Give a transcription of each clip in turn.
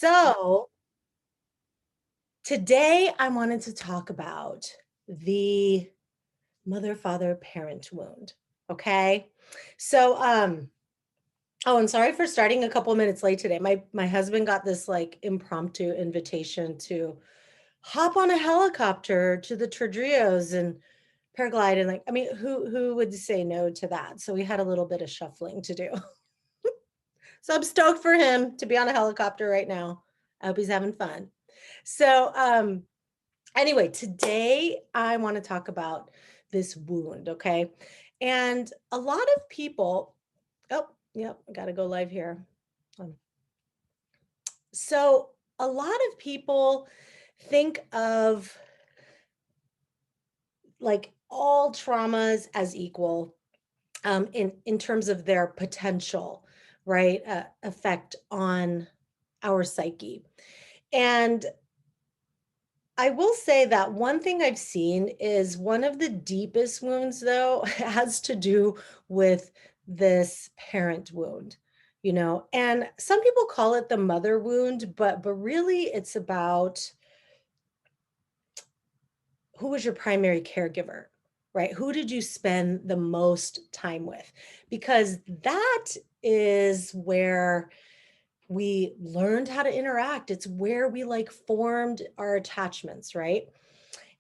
So today I wanted to talk about the mother, father, parent wound. Okay. So, oh, and sorry for starting a couple minutes late today. My husband got this like impromptu invitation to hop on a helicopter to the Tadrios and paraglide. And like, I mean, who would say no to that? So we had a little bit of shuffling to do. So I'm stoked for him to be on a helicopter right now. I hope he's having fun. So, anyway, today I want to talk about this wound, okay? And a lot of people, oh, yep, I got to go live here. So, a lot of people think of like all traumas as equal in terms of their potential, right? Effect on our psyche. And I will say that one thing I've seen is one of the deepest wounds, though, has to do with this parent wound, and some people call it the mother wound, but really it's about who was your primary caregiver, right? Who did you spend the most time with? Because that is where we learned how to interact. It's where we like formed our attachments, right?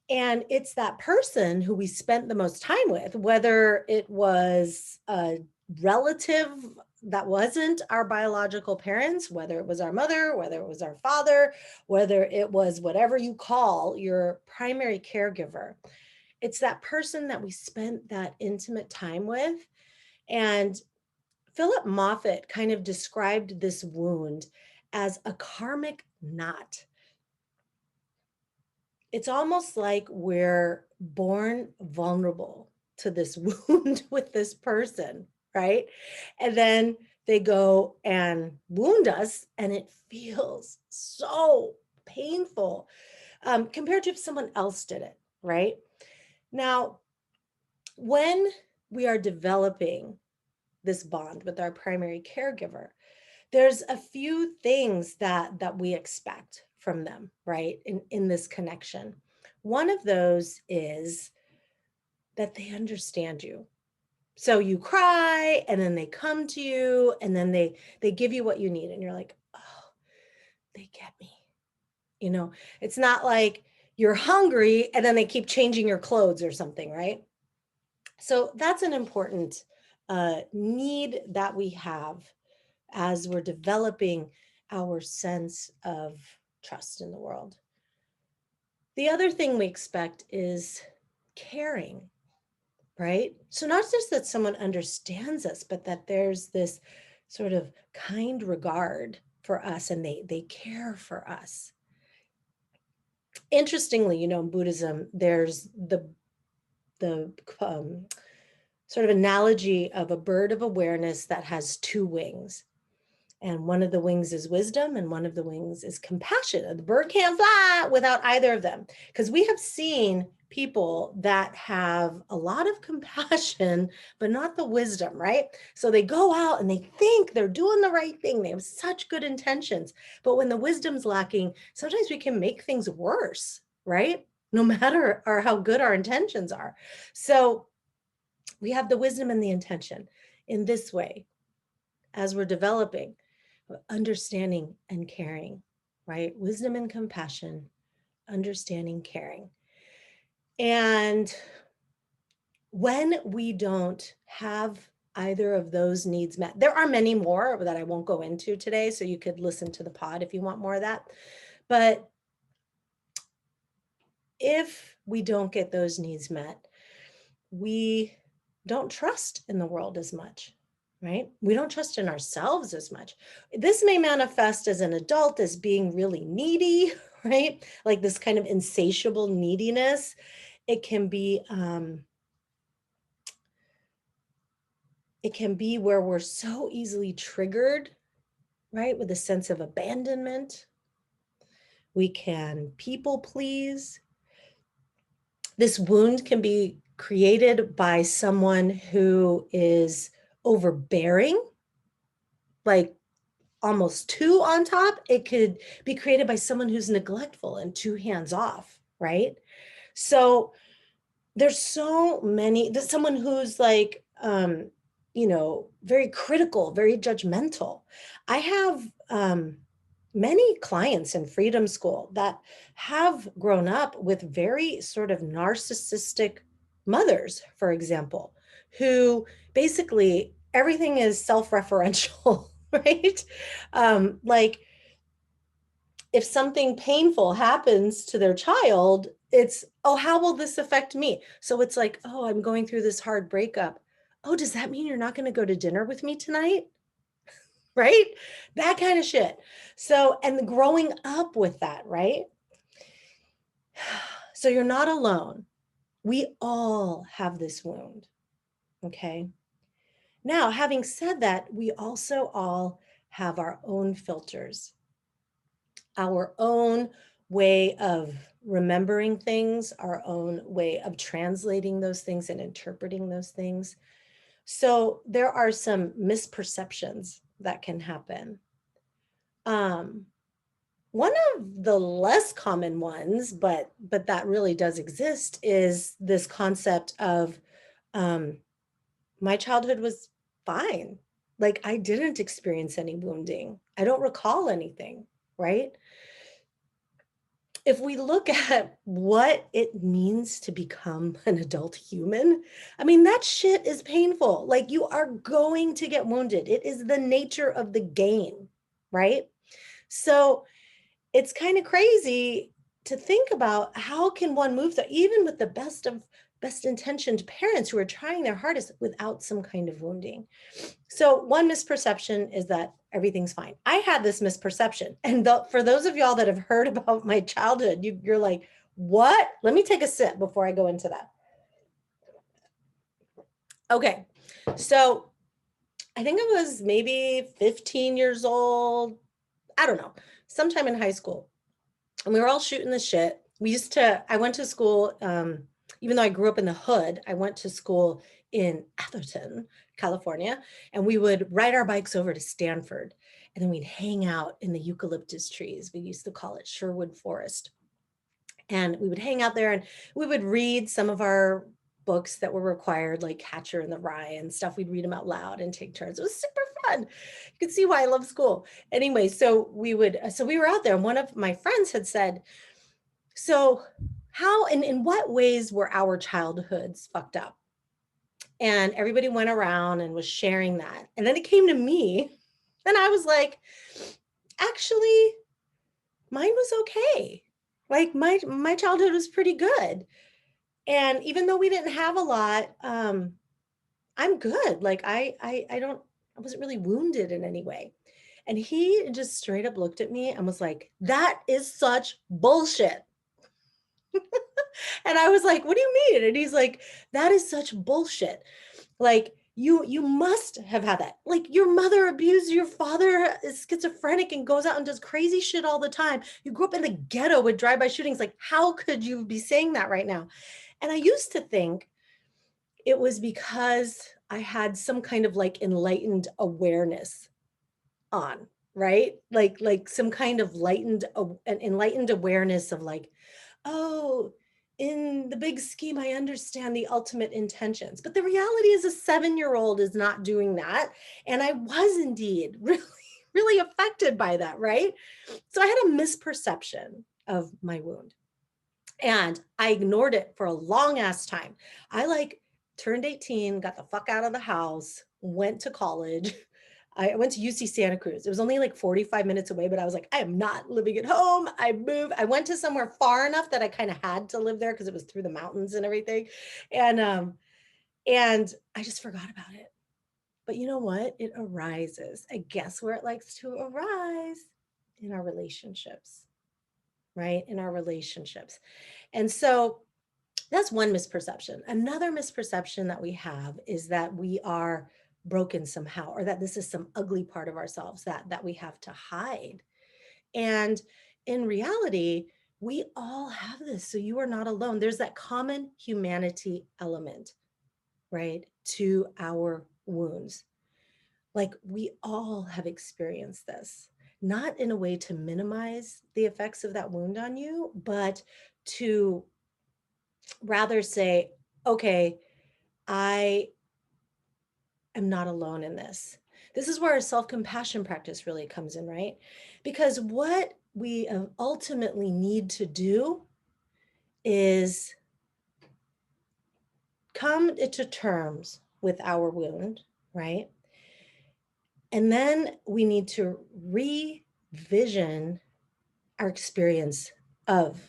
And it's that person who we spent the most time with, whether it was a relative that wasn't our biological parents, whether it was our mother, whether it was our father, whether it was whatever you call your primary caregiver. It's that person that we spent that intimate time with. And Philip Moffat kind of described this wound as a karmic knot. It's almost like we're born vulnerable to this wound with this person, right? And then they go and wound us, and it feels so painful compared to if someone else did it, right? Now, when we are developing this bond with our primary caregiver, there's a few things that we expect from them, right? In this connection. One of those is that they understand you. So you cry and then they come to you and then they give you what you need and you're like, "Oh, they get me." It's not like you're hungry and then they keep changing your clothes or something, right? So that's an important need that we have as we're developing our sense of trust in the world. The other thing we expect is caring, right? So, not just that someone understands us, but that there's this sort of kind regard for us and they care for us. Interestingly, in Buddhism, there's the sort of analogy of a bird of awareness that has two wings. And one of the wings is wisdom, and one of the wings is compassion. And the bird can't fly without either of them. Because we have seen people that have a lot of compassion, but not the wisdom, right? So they go out and they think they're doing the right thing. They have such good intentions. But when the wisdom's lacking, sometimes we can make things worse, right? No matter how good our intentions are. So we have the wisdom and the intention in this way as we're developing understanding and caring, right? Wisdom and compassion, understanding, caring. And when we don't have either of those needs met, there are many more that I won't go into today. So you could listen to the pod if you want more of that. But if we don't get those needs met, we don't trust in the world as much, right? We don't trust in ourselves as much. This may manifest as an adult as being really needy, right? Like this kind of insatiable neediness. It can be where we're so easily triggered, right? With a sense of abandonment. We can people please. This wound can be created by someone who is overbearing, like almost too on top. It could be created by someone who's neglectful and too hands off, right? So there's so many, there's someone who's like, very critical, very judgmental. I have many clients in Freedom School that have grown up with very sort of narcissistic mothers, for example, who basically everything is self-referential, right? Like if something painful happens to their child, it's, oh, how will this affect me? So it's like, oh, I'm going through this hard breakup. Oh, does that mean you're not going to go to dinner with me tonight? Right? That kind of shit. So, and growing up with that, right? So you're not alone. We all have this wound. Okay. Now, having said that, we also all have our own filters, our own way of remembering things, our own way of translating those things and interpreting those things. So there are some misperceptions that can happen. One of the less common ones, but that really does exist, is this concept of um, my childhood was fine. Like I didn't experience any wounding. I don't recall anything, right? If we look at what it means to become an adult human, I mean, that shit is painful. Like you are going to get wounded. It is the nature of the game, right? So it's kind of crazy to think about how can one move that even with the best intentioned parents who are trying their hardest without some kind of wounding. So one misperception is that everything's fine. I had this misperception. And for those of y'all that have heard about my childhood, you're like, what? Let me take a sip before I go into that. Okay. So I think I was maybe 15 years old. I don't know, sometime in high school. And we were all shooting the shit. I went to school, even though I grew up in the hood, I went to school in Atherton, California, and we would ride our bikes over to Stanford. And then we'd hang out in the eucalyptus trees. We used to call it Sherwood Forest. And we would hang out there and we would read some of our books that were required, like Catcher in the Rye and stuff. We'd read them out loud and take turns. It was super fun. You could see why I love school. Anyway, so we were out there, and one of my friends had said, so how and in what ways were our childhoods fucked up? And everybody went around and was sharing that. And then it came to me, and I was like, actually, mine was okay. Like my childhood was pretty good. And even though we didn't have a lot, I'm good. Like I wasn't really wounded in any way. And he just straight up looked at me and was like, that is such bullshit. And I was like, what do you mean? And he's like, that is such bullshit. Like you must have had that. Like your mother abused, your father is schizophrenic and goes out and does crazy shit all the time. You grew up in the ghetto with drive-by shootings. Like, how could you be saying that right now? And I used to think it was because I had some kind of like enlightened awareness on, right? Like some kind of an enlightened awareness of like, oh, in the big scheme, I understand the ultimate intentions. But the reality is a 7-year-old is not doing that. And I was indeed really, really affected by that, right? So I had a misperception of my wound. And I ignored it for a long ass time. I like turned 18, got the fuck out of the house, went to college. I went to UC Santa Cruz. It was only like 45 minutes away, but I was like, I am not living at home. I moved. I went to somewhere far enough that I kind of had to live there because it was through the mountains and everything. And I just forgot about it. But you know what? It arises. I guess where it likes to arise in our relationships, right? In our relationships. And so that's one misperception. Another misperception that we have is that we are broken somehow, or that this is some ugly part of ourselves that we have to hide. And in reality, we all have this. So you are not alone. There's that common humanity element, right, to our wounds. like we all have experienced this, not in a way to minimize the effects of that wound on you, but to rather say, okay, I am not alone in this. This is where our self-compassion practice really comes in, right? Because what we ultimately need to do is come to terms with our wound, right? And then we need to revision our experience of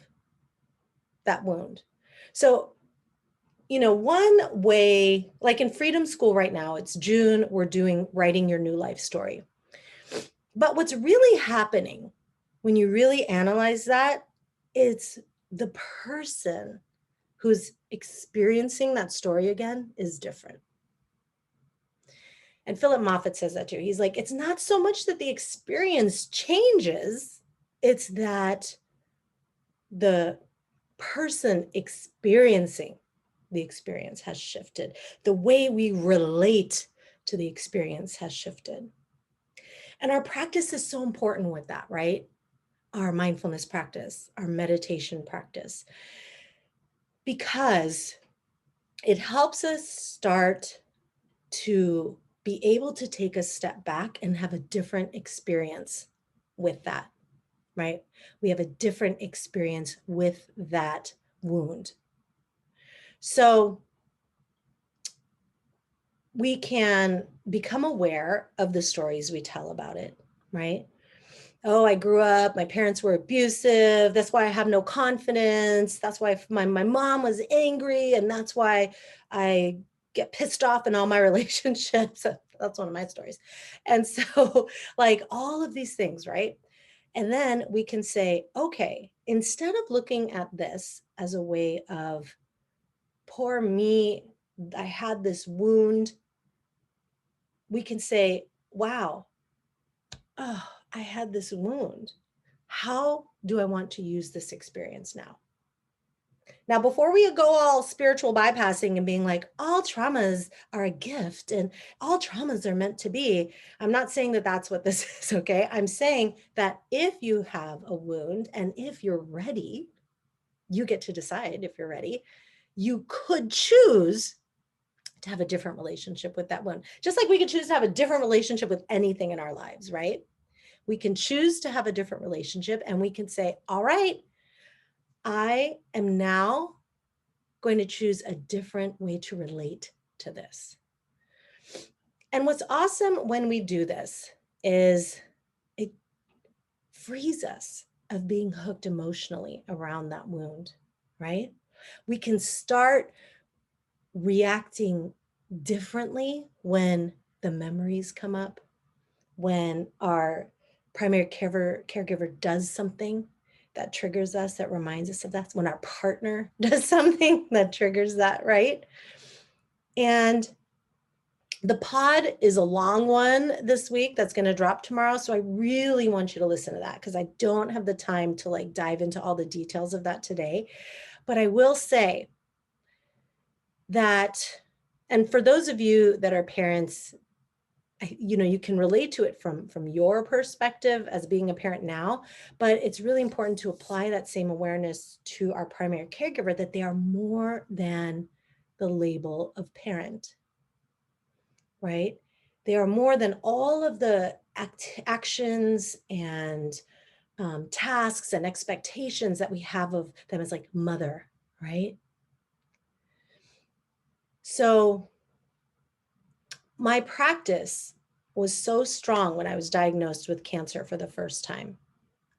that wound. So, one way, like in Freedom School right now, it's June, we're doing writing your new life story. But what's really happening when you really analyze that, it's the person who's experiencing that story again is different. And Philip Moffat says that too. He's like, it's not so much that the experience changes, it's that the person experiencing the experience has shifted. The way we relate to the experience has shifted. And our practice is so important with that, right? Our mindfulness practice, our meditation practice, because it helps us start to be able to take a step back and have a different experience with that, right? We have a different experience with that wound. So we can become aware of the stories we tell about it, right? Oh, I grew up, my parents were abusive. That's why I have no confidence. That's why my mom was angry. And that's why I get pissed off in all my relationships. That's one of my stories. And so, like all of these things, right? And then we can say, okay, instead of looking at this as a way of, poor me, I had this wound, we can say, wow, oh, I had this wound. How do I want to use this experience now? Now, before we go all spiritual bypassing and being like, all traumas are a gift and all traumas are meant to be, I'm not saying that that's what this is, okay? I'm saying that if you have a wound and if you're ready, you get to decide if you're ready. You could choose to have a different relationship with that wound, just like we could choose to have a different relationship with anything in our lives, right? We can choose to have a different relationship and we can say, all right, I am now going to choose a different way to relate to this. And what's awesome when we do this is it frees us of being hooked emotionally around that wound, right? We can start reacting differently when the memories come up, when our primary caregiver does something that triggers us, that reminds us of that, when our partner does something that triggers that, right? And the pod is a long one this week that's going to drop tomorrow. So I really want you to listen to that because I don't have the time to like dive into all the details of that today. But I will say that, and for those of you that are parents, you can relate to it from your perspective as being a parent now, but it's really important to apply that same awareness to our primary caregiver, that they are more than the label of parent, right? They are more than all of the actions and tasks and expectations that we have of them as like mother, right? So my practice was so strong when I was diagnosed with cancer for the first time.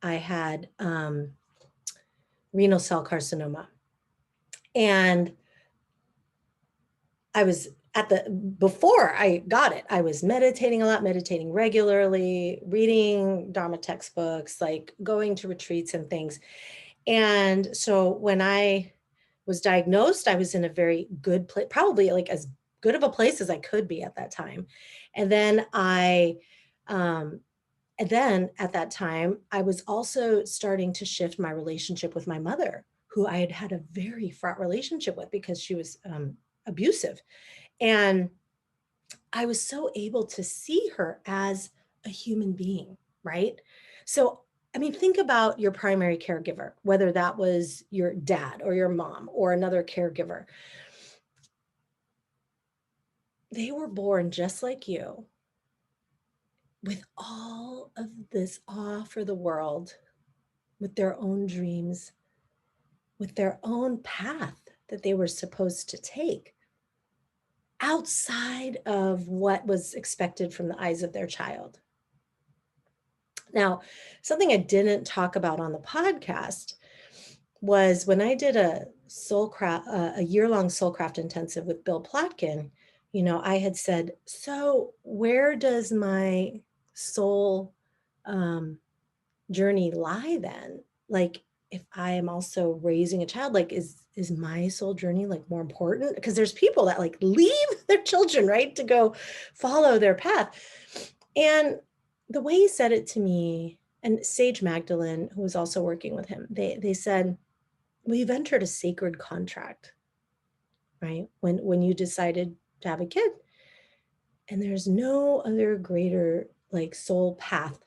I had renal cell carcinoma. And I was before I got it, I was meditating a lot, meditating regularly, reading Dharma textbooks, like going to retreats and things. And so when I was diagnosed, I was in a very good place, probably like as good of a place as I could be at that time. And then and then at that time, I was also starting to shift my relationship with my mother, who I had had a very fraught relationship with because she was abusive. And I was so able to see her as a human being, right? So, I mean, think about your primary caregiver, whether that was your dad or your mom or another caregiver. They were born just like you with all of this awe for the world, with their own dreams, with their own path that they were supposed to take outside of what was expected from the eyes of their child. Now, something I didn't talk about on the podcast was when I did a year-long Soulcraft intensive with Bill Plotkin. I had said, so where does my soul um, journey lie then? Like, if I am also raising a child, like, is my soul journey like more important? Because there's people that like leave their children, right, to go follow their path. And the way he said it to me, and Sage Magdalene, who was also working with him, they said, we've entered a sacred contract, right? When you decided to have a kid, and there's no other greater like soul path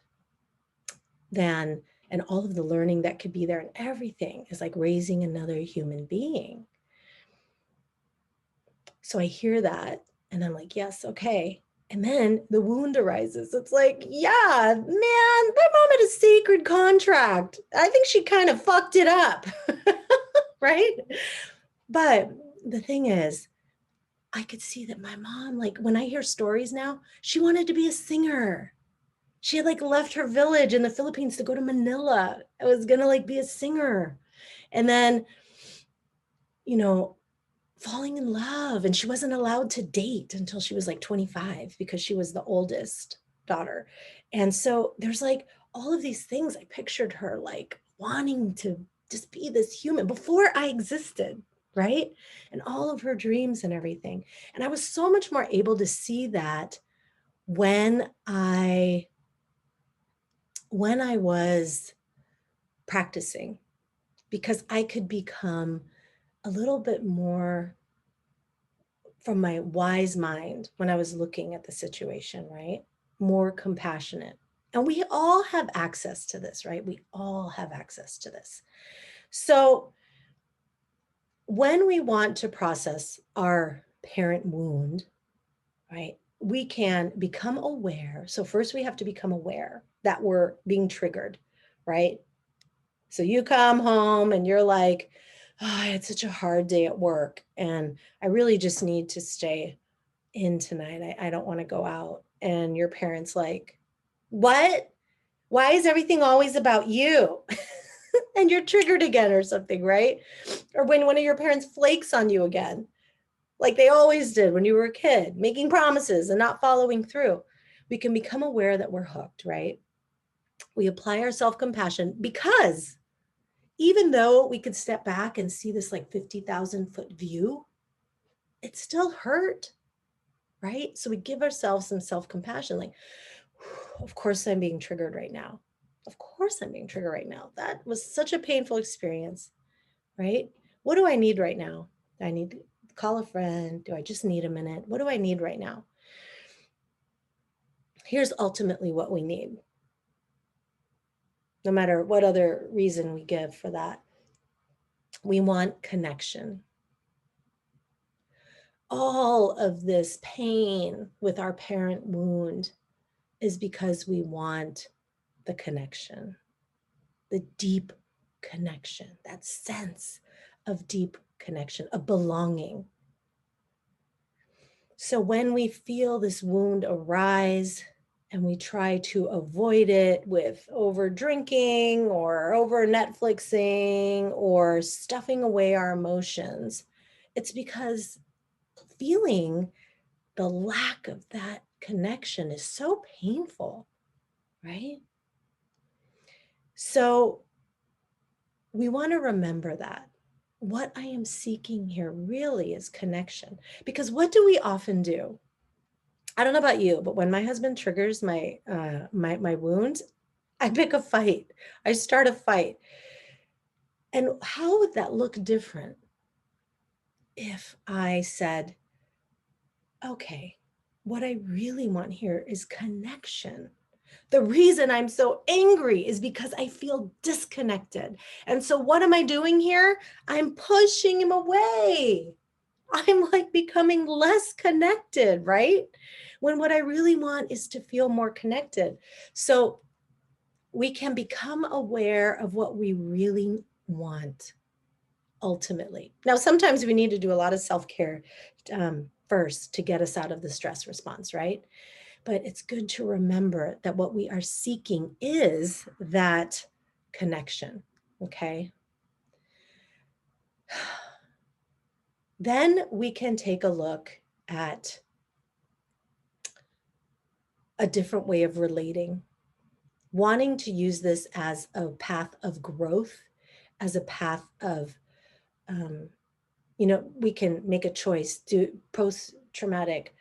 than, and all of the learning that could be there, and everything is like raising another human being. So I hear that and I'm like, yes, okay. And then the wound arises. It's like, yeah, man, my mom had a sacred contract. I think she kind of fucked it up. Right? But the thing is, I could see that my mom, like when I hear stories now, she wanted to be a singer. She had like left her village in the Philippines to go to Manila. I was gonna like be a singer. And then, you know, falling in love. And she wasn't allowed to date until she was like 25 because she was the oldest daughter. And so there's like all of these things. I pictured her like wanting to just be this human before I existed, right? And all of her dreams and everything. And I was so much more able to see that when I was practicing, because I could become a little bit more from my wise mind when I was looking at the situation, right? More compassionate. And we all have access to this, right? We all have access to this. So when we want to process our parent wound, right, we can become aware. So first we have to become aware that we're being triggered, right? So you come home and you're like, oh, I had such a hard day at work and I really just need to stay in tonight. I don't want to go out. And your parents like, what? Why is everything always about you? And you're triggered again or something, right? Or when one of your parents flakes on you again, like they always did when you were a kid, making promises and not following through. We can become aware that we're hooked, right? We apply our self-compassion because even though we could step back and see this like 50,000-foot view, it still hurt, right? So we give ourselves some self-compassion, like, of course I'm being triggered right now. Of course I'm being triggered right now. That was such a painful experience, right? What do I need right now? Do I need to call a friend? Do I just need a minute? What do I need right now? Here's ultimately what we need, no matter what other reason we give for that. We want connection. All of this pain with our parent wound is because we want the connection, the deep connection, that sense of deep connection, of belonging. So when we feel this wound arise and we try to avoid it with over drinking or over Netflixing or stuffing away our emotions, it's because feeling the lack of that connection is so painful, right? So we want to remember that what I am seeking here really is connection. Because what do we often do? I don't know about you, but when my husband triggers my wounds, I pick a fight. I start a fight. And how would that look different if I said, okay, what I really want here is connection. The reason I'm so angry is because I feel disconnected. And so what am I doing here? I'm pushing him away. I'm like becoming less connected, right? When what I really want is to feel more connected. So we can become aware of what we really want ultimately. Now, sometimes we need to do a lot of self-care first to get us out of the stress response, right? But it's good to remember that what we are seeking is that connection, okay? Then we can take a look at a different way of relating, wanting to use this as a path of growth, as a path of, we can make a choice: do post-traumatic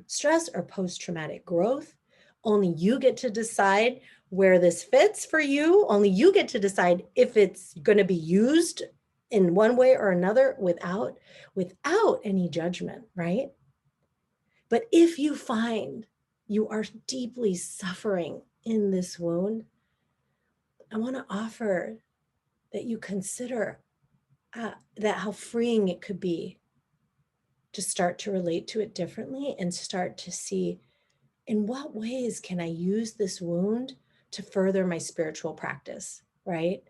stress or post-traumatic growth. Only you get to decide where this fits for you. Only you get to decide if it's going to be used in one way or another without any judgment, right? But if you find you are deeply suffering in this wound, I want to offer that you consider that how freeing it could be to start to relate to it differently and start to see, in what ways can I use this wound to further my spiritual practice, right?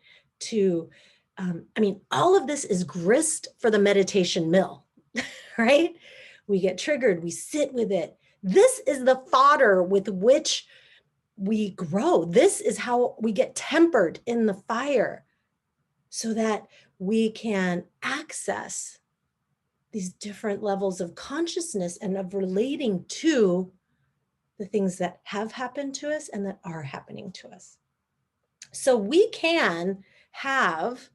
All of this is grist for the meditation mill, right? We get triggered, we sit with it. This is the fodder with which we grow. This is how we get tempered in the fire so that we can access these different levels of consciousness and of relating to the things that have happened to us and that are happening to us. So we can have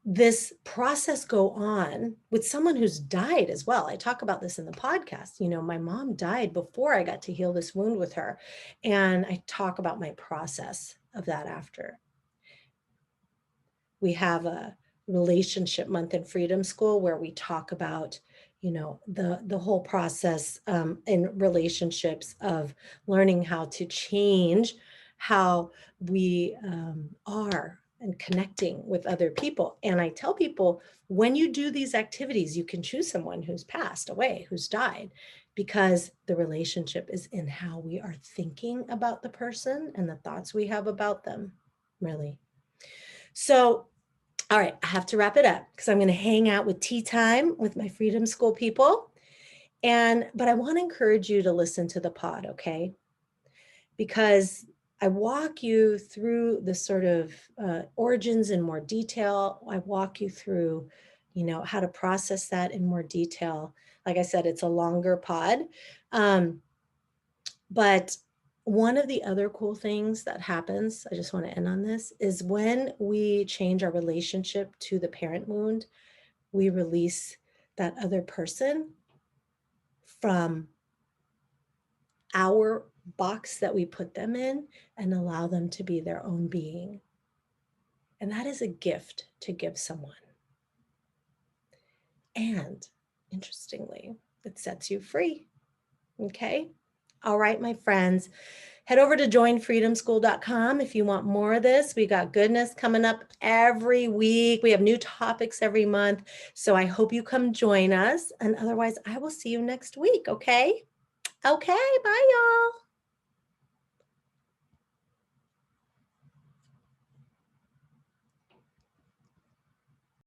this process go on with someone who's died as well. I talk about this in the podcast. My mom died before I got to heal this wound with her. And I talk about my process of that after. We have a relationship month in Freedom School where we talk about the whole process in relationships of learning how to change how we are and connecting with other people. And I tell people, when you do these activities, you can choose someone who's passed away, who's died, because the relationship is in how we are thinking about the person and the thoughts we have about them, really. So, all right, I have to wrap it up because I'm going to hang out with tea time with my Freedom School people. But I want to encourage you to listen to the pod, okay? Because I walk you through the sort of origins in more detail. I walk you through, how to process that in more detail. Like I said, it's a longer pod. But one of the other cool things that happens, I just want to end on this, is when we change our relationship to the parent wound, we release that other person from our box that we put them in and allow them to be their own being. And that is a gift to give someone. And interestingly, it sets you free. Okay? All right, my friends. Head over to joinfreedomschool.com if you want more of this. We got goodness coming up every week. We have new topics every month. So I hope you come join us. And otherwise, I will see you next week. Okay? Okay. Bye, y'all.